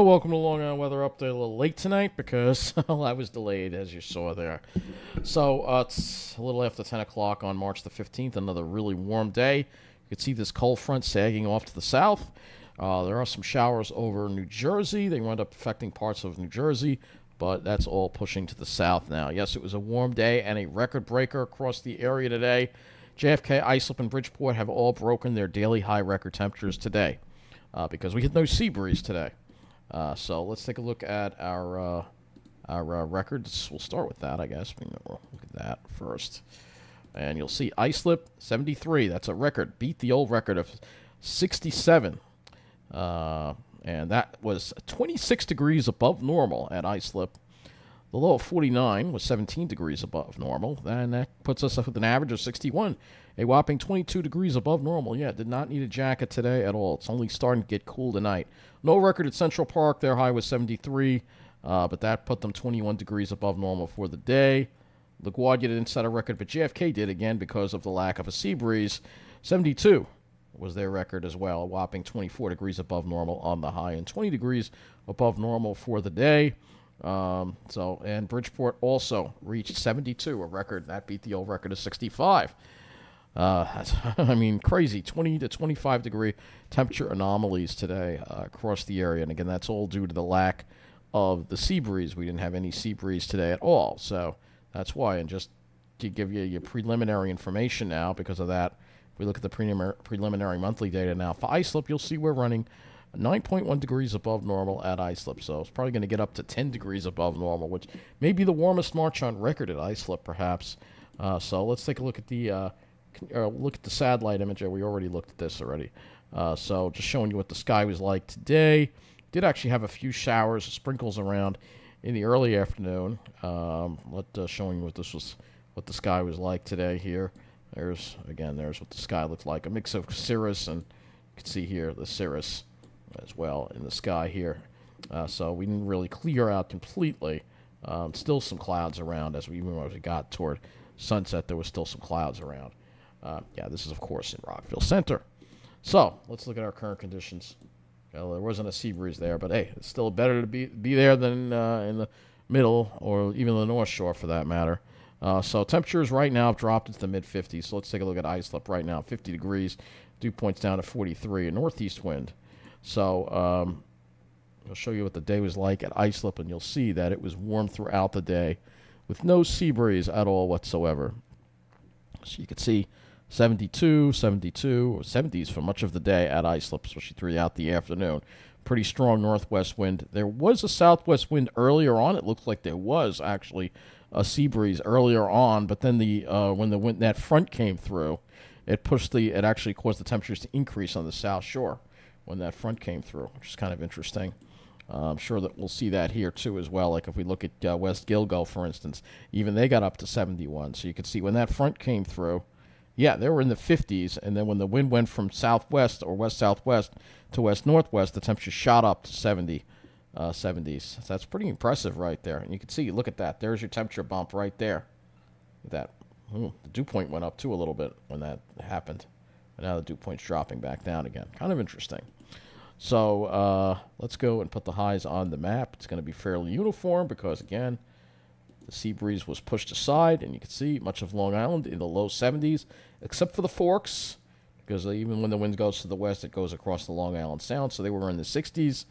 Hello, welcome to Long Island Weather Update. A little late tonight because well, I was delayed, as you saw there. So it's a little after 10 o'clock on March the 15th, another really warm day. You can see this cold front sagging off to the south. There are some showers over New Jersey. They wound up affecting parts of New Jersey, but that's all pushing to the south now. Yes, it was a warm day and a record breaker across the area today. JFK, Islip, and Bridgeport have all broken their daily high record temperatures today because we had no sea breeze today. So let's take a look at our records. We'll start with that, I guess. We'll look at that first. And you'll see Islip, 73. That's a record. Beat the old record of 67. And that was 26 degrees above normal at Islip. The low of 49 was 17 degrees above normal, and that puts us up with an average of 61, a whopping 22 degrees above normal. Yeah, did not need a jacket today at all. It's only starting to get cool tonight. No record at Central Park. Their high was 73, but that put them 21 degrees above normal for the day. LaGuardia didn't set a record, but JFK did again because of the lack of a sea breeze. 72 was their record as well, a whopping 24 degrees above normal on the high and 20 degrees above normal for the day. And Bridgeport also reached 72, a record that beat the old record of 65. That's, I mean, crazy. 20 to 25 degree temperature anomalies today across the area. And again, that's all due to the lack of the sea breeze. We didn't have any sea breeze today at all. So that's why. And just to give you your preliminary information now, because of that, if we look at the preliminary monthly data now for Islip, you'll see we're running 9.1 degrees above normal at Islip, so it's probably going to get up to 10 degrees above normal, which may be the warmest March on record at Islip, perhaps. So let's take a look at the satellite image. We already looked at this already. So just showing you what the sky was like today. Did actually have a few showers, sprinkles around in the early afternoon. Showing you what the sky was like today here. There's what the sky looked like. A mix of cirrus and you can see here the cirrus as well in the sky here. So we didn't really clear out completely. Still some clouds around as we got toward sunset. There was still some clouds around. This is, of course, in Rockville Center. So let's look at our current conditions. Well, there wasn't a sea breeze there, but hey, it's still better to be there than in the middle or even the North Shore for that matter. So temperatures right now have dropped into the mid-50s. So let's take a look at Islip right now. 50 degrees. Dew point's down to 43. A northeast wind. So I'll show you what the day was like at Islip, and you'll see that it was warm throughout the day with no sea breeze at all whatsoever. So you can see 72, 72, or 70s for much of the day at Islip, especially throughout the afternoon. Pretty strong northwest wind. There was a southwest wind earlier on. It looked like there was actually a sea breeze earlier on, but then when that front came through, it actually caused the temperatures to increase on the South Shore when that front came through, which is kind of interesting. I'm sure that we'll see that here too as well. Like if we look at West Gilgo, for instance, even they got up to 71. So you can see when that front came through, yeah, they were in the 50s, and then when the wind went from southwest or west-southwest to west-northwest, the temperature shot up to 70s. So that's pretty impressive right there. And you can see, look at that. There's your temperature bump right there. Look at that. The dew point went up too a little bit when that happened. And now the dew point's dropping back down again. Kind of interesting. So let's go and put the highs on the map. It's going to be fairly uniform because, again, the sea breeze was pushed aside, and you can see much of Long Island in the low 70s, except for the Forks, because even when the wind goes to the west, it goes across the Long Island Sound, so they were in the 60s.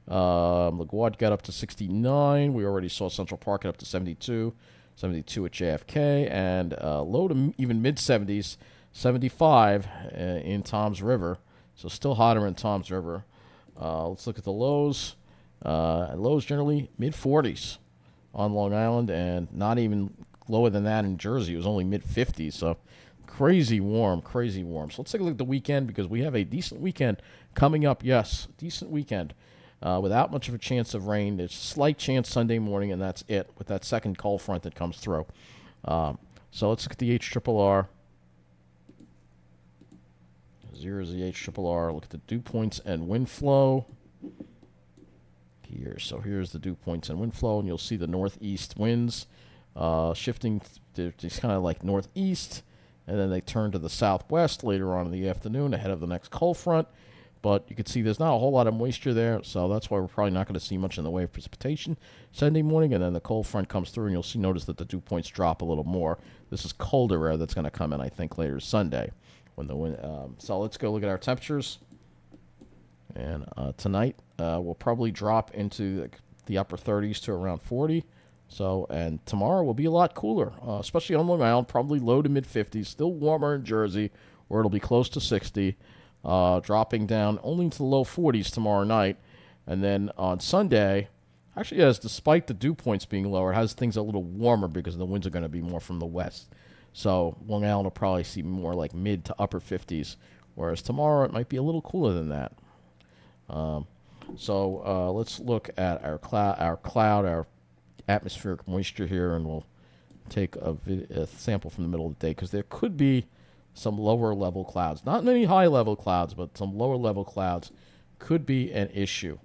LaGuardia got up to 69. We already saw Central Park get up to 72, 72 at JFK, and low to even mid-70s, 75 in Toms River, so still hotter in Toms River. Let's look at the lows. Lows generally mid-40s on Long Island, and not even lower than that in Jersey. It was only mid-50s, so crazy warm. So let's take a look at the weekend because we have a decent weekend coming up. Yes, decent weekend without much of a chance of rain. There's a slight chance Sunday morning, and that's it with that second cold front that comes through. So let's look at the HRRR. Here's the HRRR. Look at the dew points and wind flow. Here. So here's the dew points and wind flow, and you'll see the northeast winds shifting to just kind of like northeast, and then they turn to the southwest later on in the afternoon ahead of the next cold front. but you can see there's not a whole lot of moisture there, so that's why we're probably not going to see much in the way of precipitation Sunday morning. And then the cold front comes through, and you'll notice that the dew points drop a little more. This is colder air that's going to come in, I think, later Sunday when the wind. So let's go look at our temperatures. And tonight we'll probably drop into the upper 30s to around 40. So, and tomorrow will be a lot cooler, especially on Long Island, probably low to mid 50s, still warmer in Jersey, where it'll be close to 60, dropping down only into the low 40s tomorrow night. And then on Sunday, actually, yes, despite the dew points being lower, it has things a little warmer because the winds are going to be more from the west. So Long Island will probably see more like mid to upper 50s, whereas tomorrow it might be a little cooler than that. So let's look at our cloud, our atmospheric moisture here, and we'll take a sample from the middle of the day because there could be some lower level clouds. Not many high level clouds, but some lower level clouds could be an issue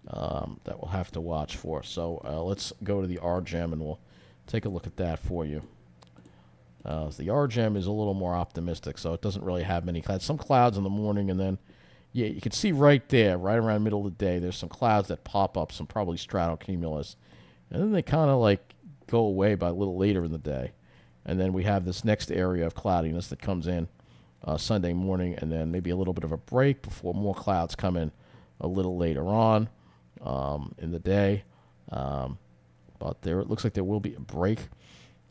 that we'll have to watch for. So let's go to the RGEM and we'll take a look at that for you. So the RGEM is a little more optimistic, so it doesn't really have many clouds. Some clouds in the morning, and then yeah, you can see right there, right around the middle of the day, there's some clouds that pop up, some probably stratocumulus. And then they kind of like go away by a little later in the day. And then we have this next area of cloudiness that comes in Sunday morning, and then maybe a little bit of a break before more clouds come in a little later on in the day. But there, it looks like there will be a break,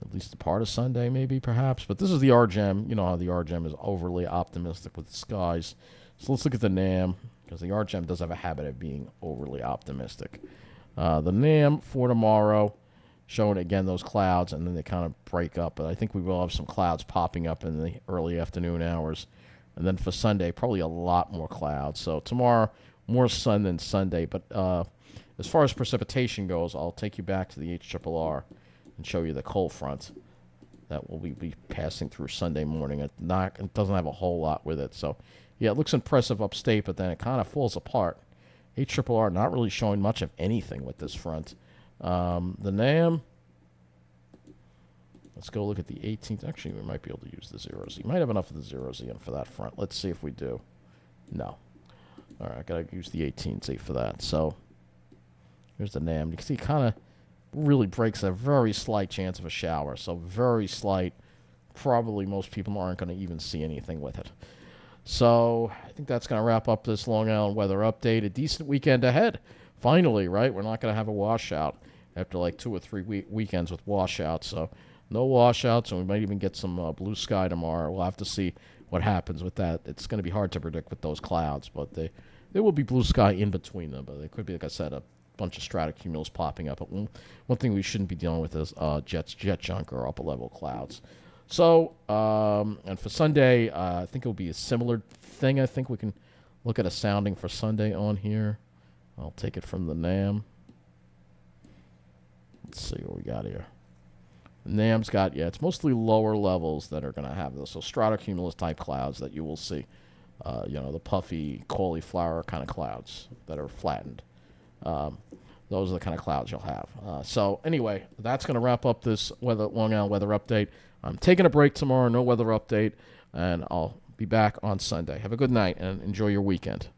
at least a part of Sunday maybe, perhaps. But this is the RGEM. You know how the RGEM is overly optimistic with the skies. So let's look at the NAM, because the RGEM does have a habit of being overly optimistic. The NAM for tomorrow, showing again those clouds, and then they kind of break up. But I think we will have some clouds popping up in the early afternoon hours. And then for Sunday, probably a lot more clouds. So tomorrow, more sun than Sunday. But as far as precipitation goes, I'll take you back to the HRRR and show you the cold front that will be passing through Sunday morning. It doesn't have a whole lot with it. So, yeah, it looks impressive upstate, but then it kind of falls apart. HRRR not really showing much of anything with this front. The NAM, let's go look at the 18th. Actually, we might be able to use the 0Z. Might have enough of the 0Z in for that front. Let's see if we do. No. All right, I got to use the 18Z for that. So here's the NAM. You can see it kind of really breaks a very slight chance of a shower. So very slight. Probably most people aren't going to even see anything with it. So I think that's going to wrap up this Long Island weather update. A decent weekend ahead. Finally, right? We're not going to have a washout after like 2 or 3 weekends with washouts. So no washouts, and we might even get some blue sky tomorrow. We'll have to see what happens with that. It's going to be hard to predict with those clouds, but there will be blue sky in between them. But there could be, like I said, a bunch of stratocumulus popping up. But one thing we shouldn't be dealing with is jet junk or upper-level clouds. So, and for Sunday, I think it will be a similar thing. I think we can look at a sounding for Sunday on here. I'll take it from the NAM. Let's see what we got here. NAM's got, yeah, it's mostly lower levels that are going to have this. So stratocumulus type clouds that you will see. The puffy cauliflower kind of clouds that are flattened. Those are the kind of clouds you'll have. So anyway, that's going to wrap up this Long Island weather update. I'm taking a break tomorrow, no weather update, and I'll be back on Sunday. Have a good night and enjoy your weekend.